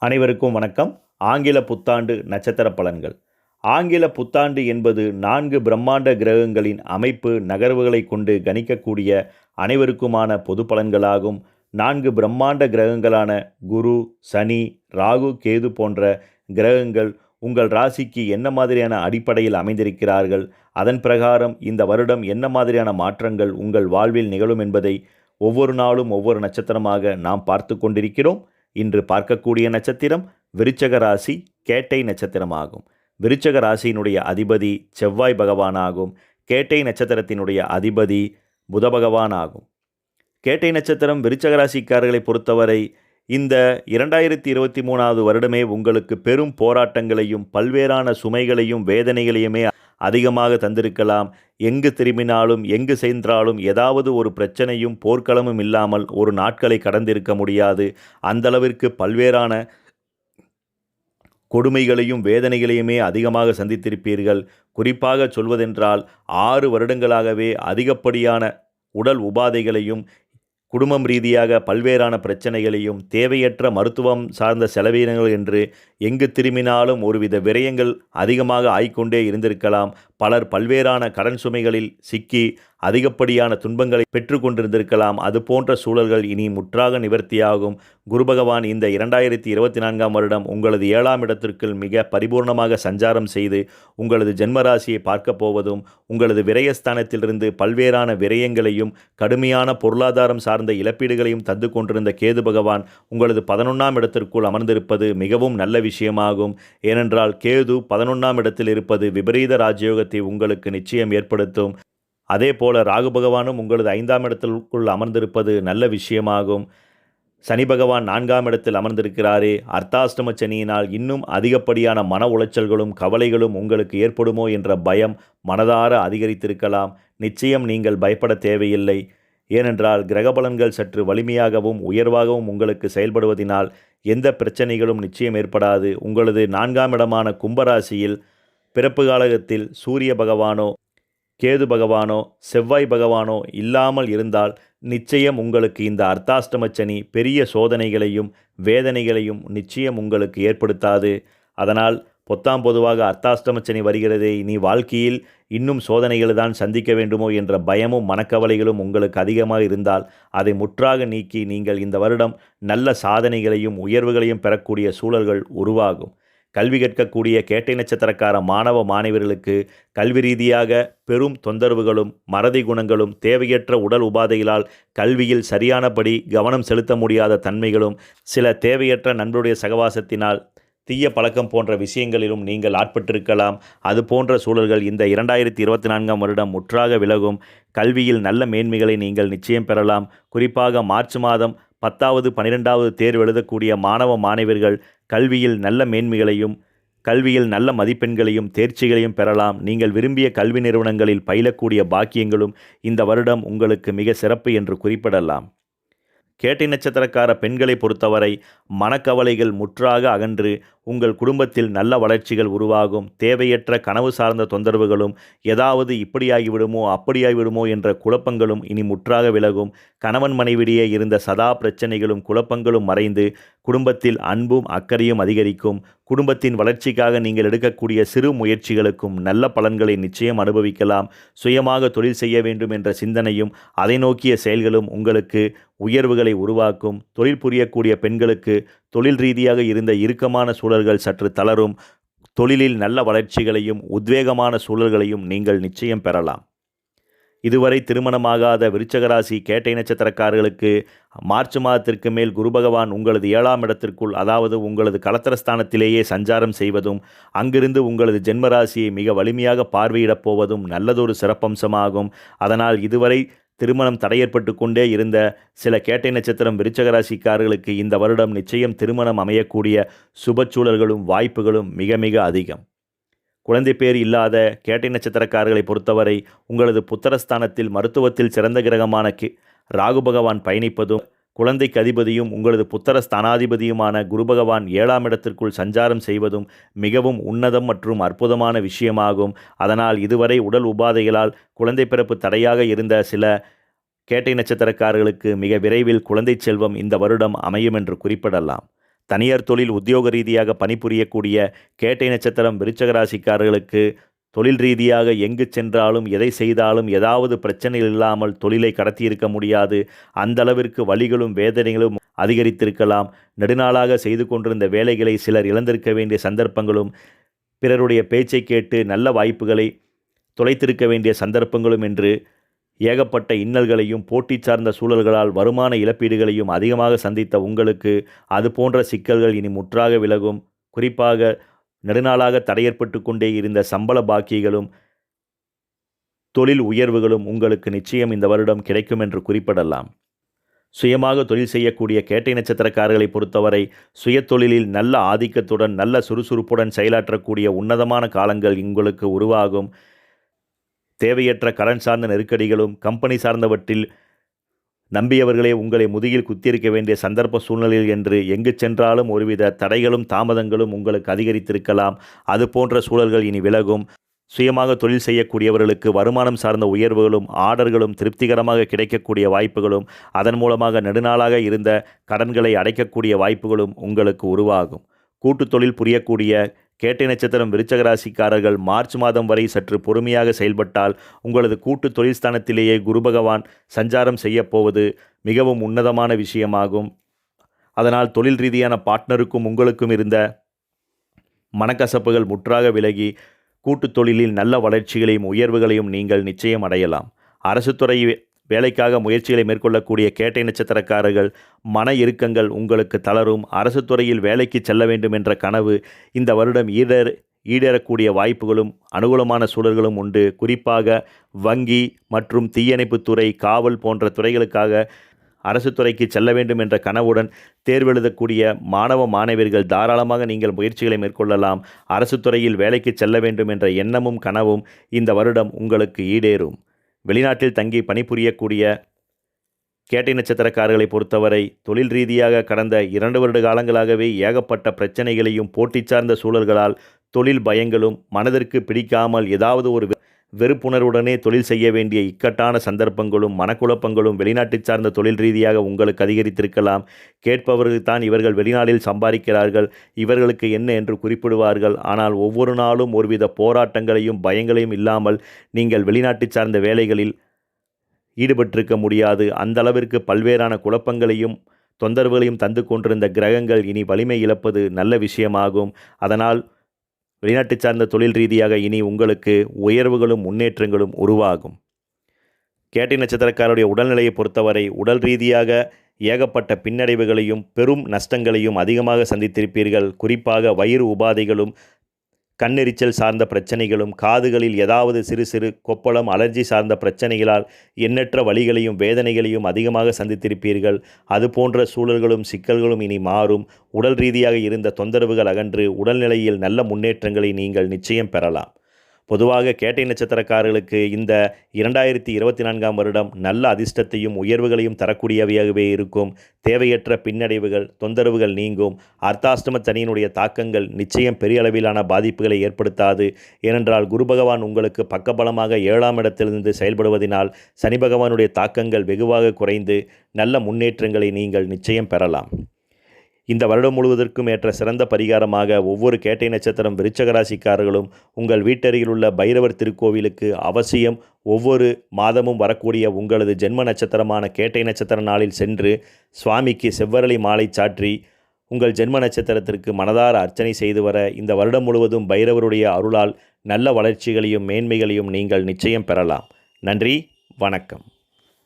அனைவருக்கும் வணக்கம். ஆங்கில புத்தாண்டு நட்சத்திர பலன்கள். ஆங்கில புத்தாண்டு என்பது 4 பிரம்மாண்ட கிரகங்களின் அமைப்பு நகர்வுகளை கொண்டு கணிக்கக்கூடிய அனைவருக்குமான பொது பலன்களாகும். 4 பிரம்மாண்ட கிரகங்களான குரு, சனி, ராகு, கேது போன்ற கிரகங்கள் உங்கள் ராசிக்கு என்ன மாதிரியான அடிப்படையில் அமைந்திருக்கிறார்கள், அதன் பிரகாரம் இந்த வருடம் என்ன மாதிரியான மாற்றங்கள் உங்கள் வாழ்வில் நிகழும் என்பதை ஒவ்வொரு நாளும் ஒவ்வொரு நட்சத்திரமாக நாம் பார்த்து கொண்டிருக்கிறோம். இன்று பார்க்கக்கூடிய நட்சத்திரம் விருச்சக ராசி, கேட்டை நட்சத்திரமாகும். விருச்சக ராசியினுடைய அதிபதி செவ்வாய் பகவானாகும். கேட்டை நட்சத்திரத்தினுடைய அதிபதி புத பகவானாகும். கேட்டை நட்சத்திரம் விருச்சக ராசிக்காரர்களை பொறுத்தவரை இந்த 2023வது வருடமே உங்களுக்கு பெரும் போராட்டங்களையும் பல்வேறான சுமைகளையும் வேதனைகளையுமே அதிகமாக தந்திருக்கலாம். எங்கு திரும்பினாலும் எங்கு சென்றாலும் ஏதாவது ஒரு பிரச்சனையும் போர்க்களமும் இல்லாமல் ஒரு நாட்களை கடந்திருக்க முடியாது. அந்தளவிற்கு பல்வேறான கொடுமைகளையும் வேதனைகளையுமே அதிகமாக சந்தித்திருப்பீர்கள். குறிப்பாக சொல்வதென்றால் 6 வருடங்களாகவே அதிகப்படியான உடல் உபாதைகளையும் குடும்பம் ரீதியாக பல்வேறான பிரச்சனைகளையும் தேவையற்ற மருத்துவம் சார்ந்த செலவினங்கள் என்று எங்கு திரும்பினாலும் ஒருவித விரயங்கள் அதிகமாக ஆய்கொண்டே இருந்திருக்கலாம். பலர் பல்வேறான கடன் சுமைகளில் சிக்கி அதிகப்படியான துன்பங்களை பெற்று கொண்டிருந்திருக்கலாம். அது போன்ற சூழல்கள் இனி முற்றாக நிவர்த்தியாகும். குரு பகவான் இந்த 2024ஆம் வருடம் உங்களது 7ஆம் இடத்திற்குள் மிக பரிபூர்ணமாக சஞ்சாரம் செய்து உங்களது ஜென்மராசியை பார்க்க போவதும், உங்களது விரயஸ்தானத்திலிருந்து பல்வேறான விரயங்களையும் கடுமையான பொருளாதாரம் சார்ந்த இழப்பீடுகளையும் தந்து கொண்டிருந்த கேது பகவான் உங்களது 11ஆம் இடத்திற்குள் அமர்ந்திருப்பது மிகவும் நல்ல விஷயமாகும். ஏனென்றால் கேது 11ஆம் இடத்தில் இருப்பது விபரீத ராஜயோகத்தை உங்களுக்கு நிச்சயம் ஏற்படுத்தும். அதே போல ராகு பகவானும் உங்களது 5ஆம் இடத்திற்குள் அமர்ந்திருப்பது நல்ல விஷயமாகும். சனி பகவான் 4ஆம் இடத்தில் அமர்ந்திருக்கிறாரே. அர்த்தாஷ்டம சனியினால் இன்னும் அதிகப்படியான மன உளைச்சல்களும் கவலைகளும் உங்களுக்கு ஏற்படுமோ என்ற பயம் மனதார அதிகரித்திருக்கலாம். நிச்சயம் நீங்கள் பயப்பட தேவையில்லை. ஏனென்றால் கிரகபலன்கள் சற்று வலிமையாகவும் உயர்வாகவும் உங்களுக்கு செயல்படுவதினால் எந்த பிரச்சனைகளும் நிச்சயம் ஏற்படாது. உங்களது 4ஆம் இடமான கும்பராசியில் பிறப்பு காலகத்தில் சூரிய பகவானோ கேது பகவானோ செவ்வாய் பகவானோ இல்லாமல் இருந்தால் நிச்சயம் உங்களுக்கு இந்த அர்த்தாஷ்டம சனி பெரிய சோதனைகளையும் வேதனைகளையும் நிச்சயம் உங்களுக்கு ஏற்படுத்தாது. அதனால் பொதுவாக அர்த்தாஷ்டம சனி வருகிறதே, இனி வாழ்க்கையில் இன்னும் சோதனைகள் தான் சந்திக்க வேண்டுமோ என்ற பயமும் மனக்கவலைகளும் உங்களுக்கு அதிகமாக இருந்தால் அதை முற்றாக நீக்கி நீங்கள் இந்த வருடம் நல்ல சாதனைகளையும் உயர்வுகளையும் பெறக்கூடிய சூழல்கள் உருவாகும். கல்வி கற்கக்கூடிய கேட்டை நட்சத்திரக்கார மாணவ மாணவர்களுக்கு கல்வி ரீதியாக பெரும் தொந்தரவுகளும் மறதி குணங்களும் தேவையற்ற உடல் உபாதைகளால் கல்வியில் சரியானபடி கவனம் செலுத்த முடியாத தன்மைகளும் சில தேவையற்ற நண்பருடைய சகவாசத்தினால் தீய பழக்கம் போன்ற விஷயங்களிலும் நீங்கள் ஆட்பட்டிருக்கலாம். அது போன்ற சூழல்கள் இந்த 2024ஆம் வருடம் முற்றாக விலகும். கல்வியில் நல்ல மேன்மைகளை நீங்கள் நிச்சயம் பெறலாம். குறிப்பாக மார்ச் மாதம் 10வது 12வது தேர்வு எழுதக்கூடிய மாணவ மாணவர்கள் கல்வியில் நல்ல மேன்மைகளையும் கல்வியில் நல்ல மதிப்பெண்களையும் தேர்ச்சிகளையும் பெறலாம். நீங்கள் விரும்பிய கல்வி நிறுவனங்களில் பயிலக்கூடிய பாக்கியங்களும் இந்த வருடம் உங்களுக்கு மிக சிறப்பு என்று குறிப்பிடலாம். கேட்டை நட்சத்திரக்கார பெண்களை பொறுத்தவரை மனக்கவலைகள் முற்றாக அகன்று உங்கள் குடும்பத்தில் நல்ல வளர்ச்சிகள் உருவாகும். தேவையற்ற கனவு சார்ந்த தொந்தரவுகளும் ஏதாவது இப்படியாகிவிடுமோ அப்படியாகிவிடுமோ என்ற குழப்பங்களும் இனி முற்றாக விலகும். கணவன் மனைவிடையே இருந்த சதா பிரச்சனைகளும் குழப்பங்களும் மறைந்து குடும்பத்தில் அன்பும் அக்கறையும் அதிகரிக்கும். குடும்பத்தின் வளர்ச்சிக்காக நீங்கள் எடுக்கக்கூடிய சிறு முயற்சிகளுக்கும் நல்ல பலன்களை நிச்சயம் அனுபவிக்கலாம். சுயமாக தொழில் செய்ய வேண்டும் என்ற சிந்தனையும் அதை நோக்கிய செயல்களும் உங்களுக்கு உயர்வுகளை உருவாக்கும். தொழில் புரியக்கூடிய பெண்களுக்கு தொழில் ரீதியாக இருந்த இறுக்கமான சூழல்கள் சற்று தளரும். தொழிலில் நல்ல வளர்ச்சிகளையும் உத்வேகமான சூழல்களையும் நீங்கள் நிச்சயம் பெறலாம். இதுவரை திருமணமாகாத விருச்சகராசி கேட்டை நட்சத்திரக்காரர்களுக்கு மார்ச் மாதத்திற்கு மேல் குரு பகவான் உங்களது 7ஆம் இடத்திற்குள், அதாவது உங்களது கலத்திரஸ்தானத்திலேயே சஞ்சாரம் செய்வதும் அங்கிருந்து உங்களது ஜென்மராசியை மிக வலிமையாக பார்வையிடப் போவதும் நல்லதொரு சிறப்பம்சமாகும். அதனால் இதுவரை திருமணம் தடையேற்பட்டு கொண்டே இருந்த சில கேட்டை நட்சத்திரம் விருச்சகராசிக்காரர்களுக்கு இந்த வருடம் நிச்சயம் திருமணம் அமையக்கூடிய சுபச்சூழல்களும் வாய்ப்புகளும் மிக மிக அதிகம். குழந்தை பேர் இல்லாத கேட்டை நட்சத்திரக்காரர்களை பொறுத்தவரை உங்களது புத்திரஸ்தானத்தில் மருத்துவத்தில் சிறந்த கிரகமான ராகு பகவான் பயணிப்பதும் குழந்தைக்கு அதிபதியும் உங்களது புத்திர ஸ்தானாதிபதியுமான குரு பகவான் 7ஆம் இடத்திற்குள் சஞ்சாரம் செய்வதும் மிகவும் உன்னதம் மற்றும் அற்புதமான விஷயமாகும். அதனால் இதுவரை உடல் உபாதைகளால் குழந்தை பிறப்பு தடையாக இருந்த சில கேட்டை நட்சத்திரக்காரர்களுக்கு மிக விரைவில் குழந்தை செல்வம் இந்த வருடம் அமையும் என்று குறிப்பிடலாம். தனியார் தொழில் உத்தியோக ரீதியாக பணிபுரியக்கூடிய கேட்டை நட்சத்திரம் விருச்சக ராசிக்காரர்களுக்கு தொழில் ரீதியாக எங்கு சென்றாலும் எதை செய்தாலும் ஏதாவது பிரச்சனைகள் இல்லாமல் தொழிலை கடத்தியிருக்க முடியாது. அந்த அளவிற்கு வலிகளும் வேதனைகளும் அதிகரித்திருக்கலாம். நெடுநாளாக செய்து கொண்டிருந்த வேலைகளை சிலர் இழந்திருக்க வேண்டிய சந்தர்ப்பங்களும், பிறருடைய பேச்சை கேட்டு நல்ல வாய்ப்புகளை தொலைத்திருக்க வேண்டிய சந்தர்ப்பங்களும் என்று ஏகப்பட்ட இன்னல்களையும் போட்டி சார்ந்த சூழல்களால் வருமான இழப்பீடுகளையும் அதிகமாக சந்தித்த உங்களுக்கு அது போன்ற சிக்கல்கள் இனி முற்றாக விலகும். குறிப்பாக நெடுநாளாக தடையற்பட்டு கொண்டே இருந்த சம்பள பாக்கிகளும் தொழில் உயர்வுகளும் உங்களுக்கு நிச்சயம் இந்த வருடம் கிடைக்கும் என்று குறிப்பிடலாம். சுயமாக தொழில் செய்யக்கூடிய கேட்டை நட்சத்திரக்காரர்களை பொறுத்தவரை சுய தொழிலில் நல்ல ஆதிக்கத்துடன் நல்ல சுறுசுறுப்புடன் செயலாற்றக்கூடிய உன்னதமான காலங்கள் உங்களுக்கு உருவாகும். தேவையற்ற கடன் சார்ந்த நெருக்கடிகளும் கம்பெனி சார்ந்தவற்றில் நம்பியவர்களே உங்களை முதுகில் குத்தியிருக்க வேண்டிய சந்தர்ப்ப சூழ்நிலையில் என்று எங்கு சென்றாலும் ஒருவித தடைகளும் தாமதங்களும் உங்களுக்கு அதிகரித்திருக்கலாம். அது போன்ற சூழல்கள் இனி விலகும். சுயமாக தொழில் செய்யக்கூடியவர்களுக்கு வருமானம் சார்ந்த உயர்வுகளும் ஆர்டர்களும் திருப்திகரமாக கிடைக்கக்கூடிய வாய்ப்புகளும் அதன் மூலமாக நெடுநாளாக இருந்த கடன்களை அடைக்கக்கூடிய வாய்ப்புகளும் உங்களுக்கு உருவாகும். கூட்டு தொழில் புரியக்கூடிய கேட்டை நட்சத்திரம் விருச்சக ராசிக்காரர்கள் மார்ச் மாதம் வரை சற்று பொறுமையாக செயல்பட்டால் உங்களது கூட்டு தொழில் ஸ்தானத்திலேயே குரு பகவான் சஞ்சாரம் செய்யப்போவது மிகவும் உன்னதமான விஷயமாகும். அதனால் தொழில் ரீதியான பார்ட்னருக்கும் உங்களுக்கும் இருந்த மனக்கசப்புகள் முற்றாக விலகி கூட்டு தொழிலில் நல்ல வளர்ச்சிகளையும் உயர்வுகளையும் நீங்கள் நிச்சயம் அடையலாம். அரசு துறை வேலைக்காக முயற்சிகளை மேற்கொள்ளக்கூடிய கேட்டை நட்சத்திரக்காரர்கள் மன இறுக்கங்கள் உங்களுக்கு தளரும். அரசு துறையில் வேலைக்கு செல்ல வேண்டும் என்ற கனவு இந்த வருடம் ஈடேறக்கூடிய வாய்ப்புகளும் அனுகூலமான சூழல்களும் உண்டு. குறிப்பாக வங்கி மற்றும் தீயணைப்புத்துறை, காவல் போன்ற துறைகளுக்காக அரசு துறைக்கு செல்ல வேண்டும் என்ற கனவுடன் தேர்வெழுதக்கூடிய மாணவ மாணவியர்கள் தாராளமாக நீங்கள் முயற்சிகளை மேற்கொள்ளலாம். அரசு துறையில் வேலைக்கு செல்ல வேண்டும் என்ற எண்ணமும் கனவும் இந்த வருடம் உங்களுக்கு ஈடேறும். வெளிநாட்டில் தங்கி பணிபுரியக்கூடிய கேட்டை நட்சத்திரக்காரர்களை பொறுத்தவரை தொழில் ரீதியாக கடந்த 2 வருட காலங்களாகவே ஏகப்பட்ட பிரச்சனைகளையும் போட்டி சார்ந்த சூழல்களால் தொழில் பயங்களும் மனதிற்கு பிடிக்காமல் ஏதாவது ஒரு வெறுப்புணர்வுடனே தொழில் செய்ய வேண்டிய இக்கட்டான சந்தர்ப்பங்களும் மனக்குழப்பங்களும் வெளிநாட்டு சார்ந்த தொழில் ரீதியாக உங்களுக்கு அதிகரித்திருக்கலாம். கேட்பவர்கள் தான் இவர்கள் வெளிநாட்டில் சம்பாதிக்கிறார்கள், இவர்களுக்கு என்ன என்று குறிப்பிடுவார்கள். ஆனால் ஒவ்வொரு நாளும் ஒருவித போராட்டங்களையும் பயங்களையும் இல்லாமல் நீங்கள் வெளிநாட்டு சார்ந்த வேலைகளில் ஈடுபட்டிருக்க முடியாது. அந்த அளவிற்கு பல்வேறான குழப்பங்களையும் தொந்தரவுகளையும் தந்து கொண்டிருந்த கிரகங்கள் இனி வலிமை இழப்பது நல்ல விஷயமாகும். அதனால் வெளிநாட்டு சார்ந்த தொழில் ரீதியாக இனி உங்களுக்கு உயர்வுகளும் முன்னேற்றங்களும் உருவாகும். கேட்டை நட்சத்திரக்காரருடைய உடல்நிலையை பொறுத்தவரை உடல் ரீதியாக ஏகப்பட்ட பின்னடைவுகளையும் பெரும் நஷ்டங்களையும் அதிகமாக சந்தித்திருப்பீர்கள். குறிப்பாக வயிறு உபாதைகளும் கண்ணெரிச்சல் சார்ந்த பிரச்சனைகளும் காதுகளில் ஏதாவது சிறு சிறு கொப்பளம் அலர்ஜி சார்ந்த பிரச்சனைகளால் எண்ணற்ற வலிகளையும் வேதனைகளையும் அதிகமாக சந்தித்திருப்பீர்கள். அது போன்ற சூழல்களும் சிக்கல்களும் இனி மாறும். உடல் ரீதியாக இருந்த தொந்தரவுகள் அகன்று உடல்நிலையில் நல்ல முன்னேற்றங்களை நீங்கள் நிச்சயம் பெறலாம். பொதுவாக கேட்டை நட்சத்திரக்காரர்களுக்கு இந்த 2024ஆம் வருடம் நல்ல அதிர்ஷ்டத்தையும் உயர்வுகளையும் தரக்கூடியவையாகவே இருக்கும். தேவையற்ற பின்னடைவுகள் தொந்தரவுகள் நீங்கும். அர்த்தாஷ்டம சனியினுடைய தாக்கங்கள் நிச்சயம் பெரிய அளவிலான பாதிப்புகளை ஏற்படுத்தாது. ஏனென்றால் குரு பகவான் உங்களுக்கு பக்கபலமாக 7ஆம் இடத்திலிருந்து செயல்படுவதனால் சனி பகவானுடைய தாக்கங்கள் வெகுவாக குறைந்து நல்ல முன்னேற்றங்களை நீங்கள் நிச்சயம் பெறலாம். இந்த வருடம் முழுவதற்கும் ஏற்ற சிறந்த பரிகாரமாக ஒவ்வொரு கேட்டை நட்சத்திரம் விருச்சக ராசிக்காரர்களும் உங்கள் வீட்டருகில் உள்ள பைரவர் திருக்கோவிலுக்கு அவசியம் ஒவ்வொரு மாதமும் வரக்கூடிய உங்களது ஜென்ம நட்சத்திரமான கேட்டை நட்சத்திர நாளில் சென்று சுவாமிக்கு செவ்வரளி மாலை சாற்றி உங்கள் ஜென்ம நட்சத்திரத்திற்கு மனதார அர்ச்சனை செய்து வர இந்த வருடம் முழுவதும் பைரவருடைய அருளால் நல்ல வளர்ச்சிகளையும் மேன்மைகளையும் நீங்கள் நிச்சயம் பெறலாம். நன்றி, வணக்கம்.